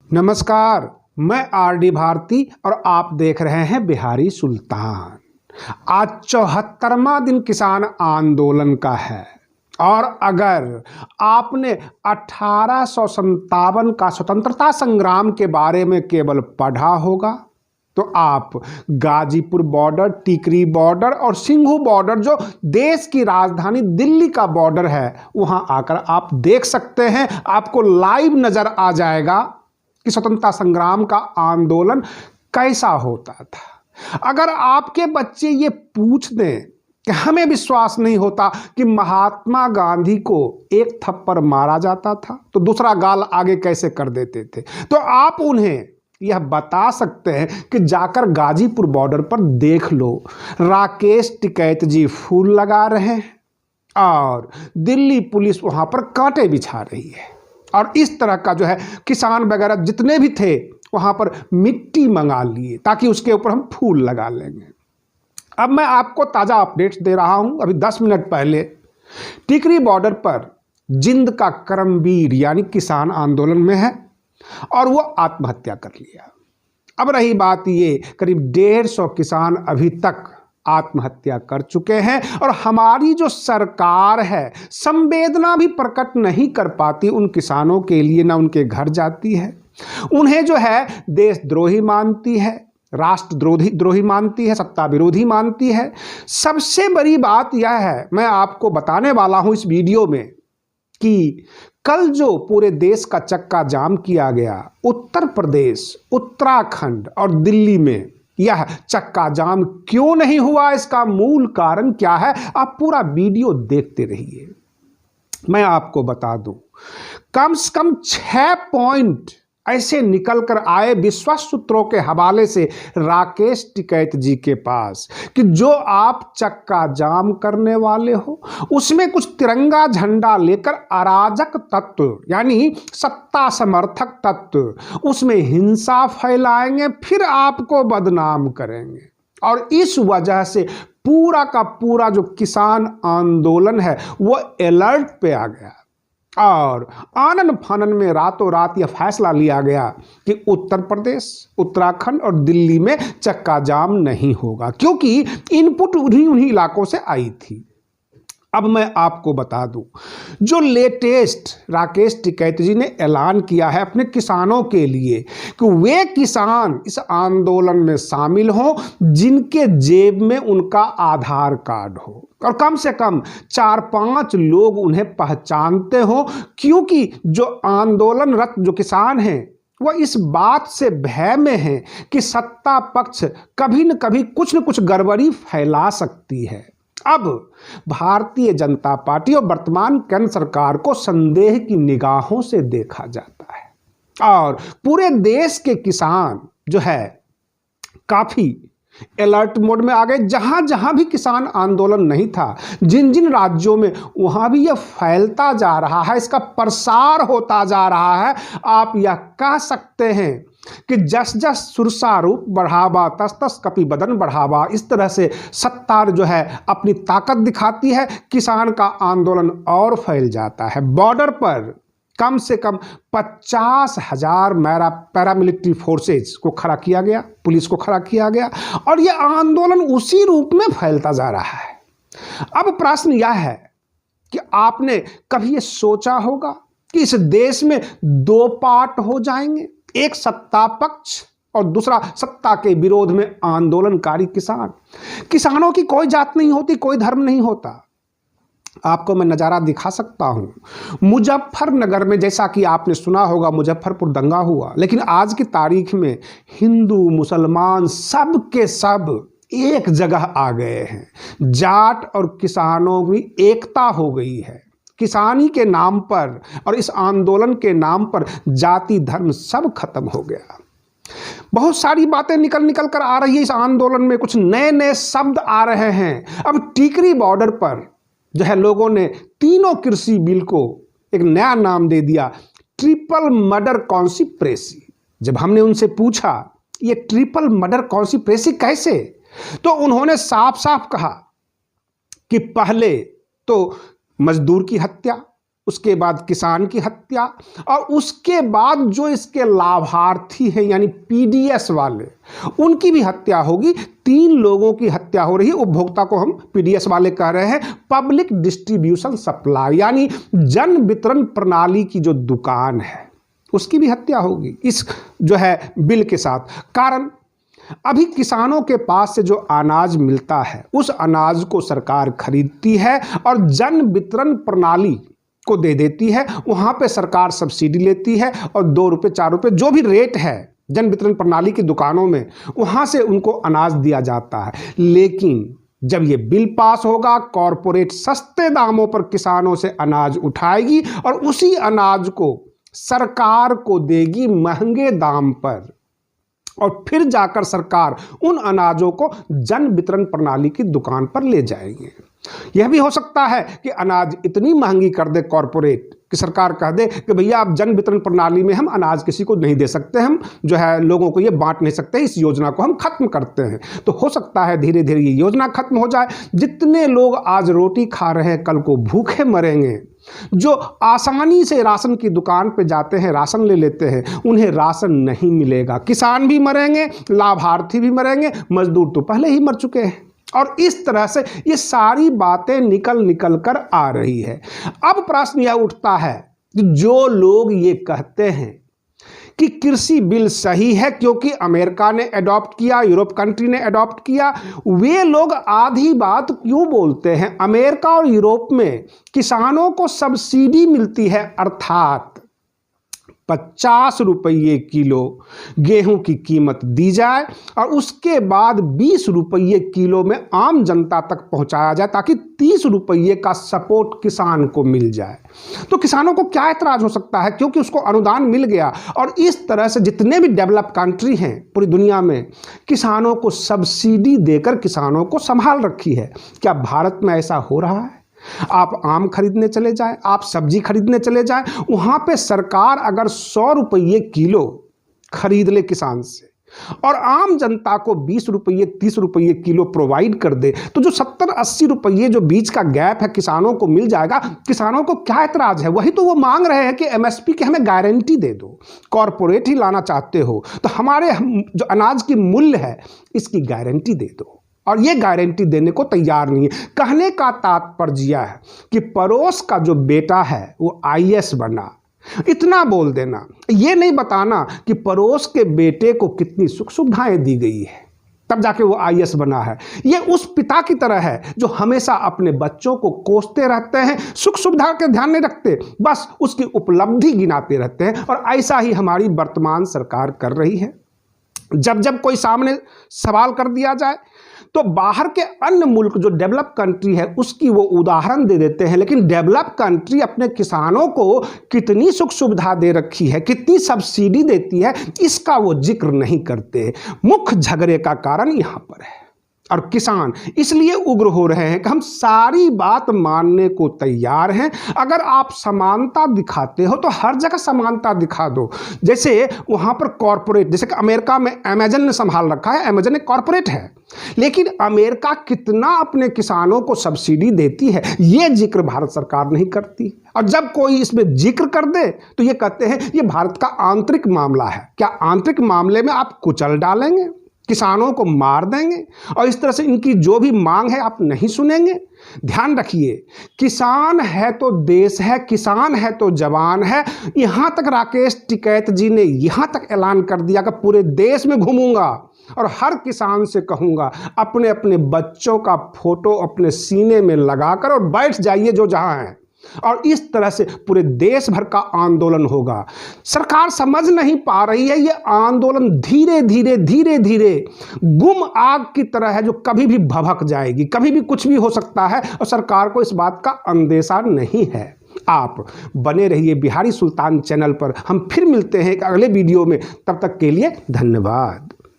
नमस्कार, मैं आर.डी. भारती और आप देख रहे हैं बिहारी सुल्तान। आज 74वां दिन किसान आंदोलन का है और अगर आपने 1857 का स्वतंत्रता संग्राम के बारे में केवल पढ़ा होगा तो आप गाजीपुर बॉर्डर, टिकरी बॉर्डर और सिंघू बॉर्डर, जो देश की राजधानी दिल्ली का बॉर्डर है, वहां आकर आप देख सकते हैं। आपको लाइव नजर आ जाएगा कि स्वतंत्रता संग्राम का आंदोलन कैसा होता था। अगर आपके बच्चे ये पूछ दें कि हमें विश्वास नहीं होता कि महात्मा गांधी को एक थप्पड़ मारा जाता था तो दूसरा गाल आगे कैसे कर देते थे, तो आप उन्हें यह बता सकते हैं कि जाकर गाजीपुर बॉर्डर पर देख लो, राकेश टिकैत जी फूल लगा रहे हैं और दिल्ली पुलिस वहां पर कांटे बिछा रही है। और इस तरह का जो है किसान वगैरह जितने भी थे वहां पर मिट्टी मंगा लिए ताकि उसके ऊपर हम फूल लगा लेंगे। अब मैं आपको ताज़ा अपडेट्स दे रहा हूं। अभी 10 मिनट पहले टिकरी बॉर्डर पर जिंद का करमवीर यानी किसान आंदोलन में है और वो आत्महत्या कर लिया। अब रही बात ये, करीब 150 किसान अभी तक आत्महत्या कर चुके हैं और हमारी जो सरकार है संवेदना भी प्रकट नहीं कर पाती उन किसानों के लिए, ना उनके घर जाती है, उन्हें जो है देशद्रोही मानती है, राष्ट्रद्रोही मानती है, सत्ता विरोधी मानती है। सबसे बड़ी बात यह है, मैं आपको बताने वाला हूं इस वीडियो में, कि कल जो पूरे देश का चक्का जाम किया गया, उत्तर प्रदेश, उत्तराखंड और दिल्ली में, यह चक्का जाम क्यों नहीं हुआ, इसका मूल कारण क्या है, आप पूरा वीडियो देखते रहिए। मैं आपको बता दूं, कम से कम 6 पॉइंट ऐसे निकल कर आए विश्वस्त सूत्रों के हवाले से राकेश टिकैत जी के पास कि जो आप चक्का जाम करने वाले हो उसमें कुछ तिरंगा झंडा लेकर अराजक तत्व यानी सत्ता समर्थक तत्व उसमें हिंसा फैलाएंगे, फिर आपको बदनाम करेंगे। और इस वजह से पूरा का पूरा जो किसान आंदोलन है वो अलर्ट पे आ गया और आनन फानन में रातों रात यह फैसला लिया गया कि उत्तर प्रदेश, उत्तराखंड और दिल्ली में चक्का जाम नहीं होगा, क्योंकि इनपुट उन्हीं इलाकों से आई थी। अब मैं आपको बता दूं, जो लेटेस्ट राकेश टिकैत जी ने ऐलान किया है अपने किसानों के लिए कि वे किसान इस आंदोलन में शामिल हों जिनके जेब में उनका आधार कार्ड हो और कम से कम 4-5 लोग उन्हें पहचानते हो, क्योंकि जो आंदोलनरत जो किसान हैं वह इस बात से भय में है कि सत्ता पक्ष कभी न कभी कुछ न कुछ गड़बड़ी फैला सकती है। अब भारतीय जनता पार्टी और वर्तमान केंद्र सरकार को संदेह की निगाहों से देखा जाता है और पूरे देश के किसान जो है काफी अलर्ट मोड में आ गए। जहां जहां भी किसान आंदोलन नहीं था, जिन जिन राज्यों में, वहां भी यह फैलता जा रहा है, इसका प्रसार होता जा रहा है। आप यह कह सकते हैं कि जस जस सुरसा रूप बढ़ावा तस तस कपि बदन बढ़ावा, इस तरह से सत्ता जो है अपनी ताकत दिखाती है, किसान का आंदोलन और फैल जाता है। बॉर्डर पर कम से कम 50,000 पैरामिलिट्री फोर्सेज को खड़ा किया गया, पुलिस को खड़ा किया गया और यह आंदोलन उसी रूप में फैलता जा रहा है। अब प्रश्न यह है कि आपने कभी यह सोचा होगा कि इस देश में 2 पार्ट हो जाएंगे, एक सत्ता पक्ष और दूसरा सत्ता के विरोध में आंदोलनकारी किसान। किसानों की कोई जात नहीं होती, कोई धर्म नहीं होता। आपको मैं नज़ारा दिखा सकता हूं। मुजफ्फरनगर में, जैसा कि आपने सुना होगा, मुजफ्फरपुर दंगा हुआ, लेकिन आज की तारीख में हिंदू मुसलमान सब के सब एक जगह आ गए हैं। जाट और किसानों की एकता हो गई है। किसानी के नाम पर और इस आंदोलन के नाम पर जाति धर्म सब खत्म हो गया। बहुत सारी बातें निकल कर आ रही है इस आंदोलन में, कुछ नए नए शब्द आ रहे हैं। अब टिकरी बॉर्डर पर जो है लोगों ने तीनों कृषि बिल को एक नया नाम दे दिया, ट्रिपल मर्डर कॉन्स्पिरेसी। जब हमने उनसे पूछा ये ट्रिपल मर्डर कॉन्स्पिरेसी कैसे, तो उन्होंने साफ साफ कहा कि पहले तो मजदूर की हत्या, उसके बाद किसान की हत्या, और उसके बाद जो इसके लाभार्थी हैं यानी पीडीएस वाले, उनकी भी हत्या होगी। 3 लोगों की हत्या हो रही है। उपभोक्ता को हम पीडीएस वाले कह रहे हैं, पब्लिक डिस्ट्रीब्यूशन सप्लाई यानी जन वितरण प्रणाली की जो दुकान है उसकी भी हत्या होगी इस जो है बिल के साथ। कारण अभी किसानों के पास से जो अनाज मिलता है उस अनाज को सरकार खरीदती है और जन वितरण प्रणाली को दे देती है। वहाँ पे सरकार सब्सिडी लेती है और 2 रुपये 4 रुपये जो भी रेट है जन वितरण प्रणाली की दुकानों में, वहाँ से उनको अनाज दिया जाता है। लेकिन जब ये बिल पास होगा, कॉरपोरेट सस्ते दामों पर किसानों से अनाज उठाएगी और उसी अनाज को सरकार को देगी महंगे दाम पर, और फिर जाकर सरकार उन अनाजों को जन वितरण प्रणाली की दुकान पर ले जाएगी। यह भी हो सकता है कि अनाज इतनी महंगी कर दे कॉरपोरेट कि सरकार कह दे कि भैया आप जन वितरण प्रणाली में हम अनाज किसी को नहीं दे सकते, हम जो है लोगों को ये बांट नहीं सकते, इस योजना को हम खत्म करते हैं। तो हो सकता है धीरे धीरे ये योजना खत्म हो जाए। जितने लोग आज रोटी खा रहे हैं कल को भूखे मरेंगे। जो आसानी से राशन की दुकान पे जाते हैं, राशन ले लेते हैं, उन्हें राशन नहीं मिलेगा। किसान भी मरेंगे, लाभार्थी भी मरेंगे, मजदूर तो पहले ही मर चुके हैं। और इस तरह से ये सारी बातें निकल कर आ रही है। अब प्रश्न यह उठता है कि जो लोग ये कहते हैं कि कृषि बिल सही है क्योंकि अमेरिका ने अडॉप्ट किया, यूरोप कंट्री ने अडॉप्ट किया, वे लोग आधी बात क्यों बोलते हैं? अमेरिका और यूरोप में किसानों को सब्सिडी मिलती है, अर्थात 50 रुपये किलो गेहूं की कीमत दी जाए और उसके बाद 20 रुपये किलो में आम जनता तक पहुंचाया जाए ताकि 30 रुपये का सपोर्ट किसान को मिल जाए। तो किसानों को क्या ऐतराज हो सकता है, क्योंकि उसको अनुदान मिल गया। और इस तरह से जितने भी डेवलप कंट्री हैं पूरी दुनिया में किसानों को सब्सिडी देकर किसानों को संभाल रखी है। क्या भारत में ऐसा हो रहा है? आप आम खरीदने चले जाएं, आप सब्जी खरीदने चले जाएं, वहां पे सरकार अगर 100 रुपये किलो खरीद ले किसान से और आम जनता को 20 रुपये 30 रुपये किलो प्रोवाइड कर दे, तो जो 70-80 रुपये जो बीच का गैप है किसानों को मिल जाएगा। किसानों को क्या ऐतराज है? वही तो वो मांग रहे हैं कि एमएसपी की हमें गारंटी दे दो। कॉरपोरेट ही लाना चाहते हो तो हमारे जो अनाज की मूल्य है इसकी गारंटी दे दो, और ये गारंटी देने को तैयार नहीं है। कहने का तात्पर्य यह है कि पड़ोस का जो बेटा है वो आईएएस बना, इतना बोल देना, ये नहीं बताना कि पड़ोस के बेटे को कितनी सुख सुविधाएं दी गई है तब जाके वो आईएएस बना है। ये उस पिता की तरह है जो हमेशा अपने बच्चों को कोसते रहते हैं, सुख सुविधा के ध्यान नहीं रखते, बस उसकी उपलब्धि गिनाते रहते हैं। और ऐसा ही हमारी वर्तमान सरकार कर रही है। जब जब कोई सामने सवाल कर दिया जाए तो बाहर के अन्य मुल्क जो डेवलप कंट्री है उसकी वो उदाहरण दे देते हैं, लेकिन डेवलप कंट्री अपने किसानों को कितनी सुख सुविधा दे रखी है, कितनी सब्सिडी देती है, इसका वो जिक्र नहीं करते। मुख्य झगड़े का कारण यहाँ पर है। और किसान इसलिए उग्र हो रहे हैं कि हम सारी बात मानने को तैयार हैं। अगर आप समानता दिखाते हो तो हर जगह समानता दिखा दो। जैसे वहाँ पर कॉरपोरेट, जैसे कि अमेरिका में अमेजन ने संभाल रखा है, अमेजन एक कॉरपोरेट है, लेकिन अमेरिका कितना अपने किसानों को सब्सिडी देती है ये जिक्र भारत सरकार नहीं करती। और जब कोई इसमें जिक्र कर दे तो ये कहते हैं ये भारत का आंतरिक मामला है। क्या आंतरिक मामले में आप कुचल डालेंगे, किसानों को मार देंगे और इस तरह से इनकी जो भी मांग है आप नहीं सुनेंगे? ध्यान रखिए, किसान है तो देश है, किसान है तो जवान है। यहाँ तक राकेश टिकैत जी ने यहाँ तक ऐलान कर दिया कि पूरे देश में घूमूंगा और हर किसान से कहूँगा अपने अपने बच्चों का फोटो अपने सीने में लगाकर और बैठ जाइए जो जहाँ है। और इस तरह से पूरे देश भर का आंदोलन होगा। सरकार समझ नहीं पा रही है, ये आंदोलन धीरे धीरे धीरे धीरे गुम आग की तरह है जो कभी भी भभक जाएगी, कभी भी कुछ भी हो सकता है और सरकार को इस बात का अंदेशा नहीं है। आप बने रहिए बिहारी सुल्तान चैनल पर। हम फिर मिलते हैं एक अगले वीडियो में, तब तक के लिए धन्यवाद।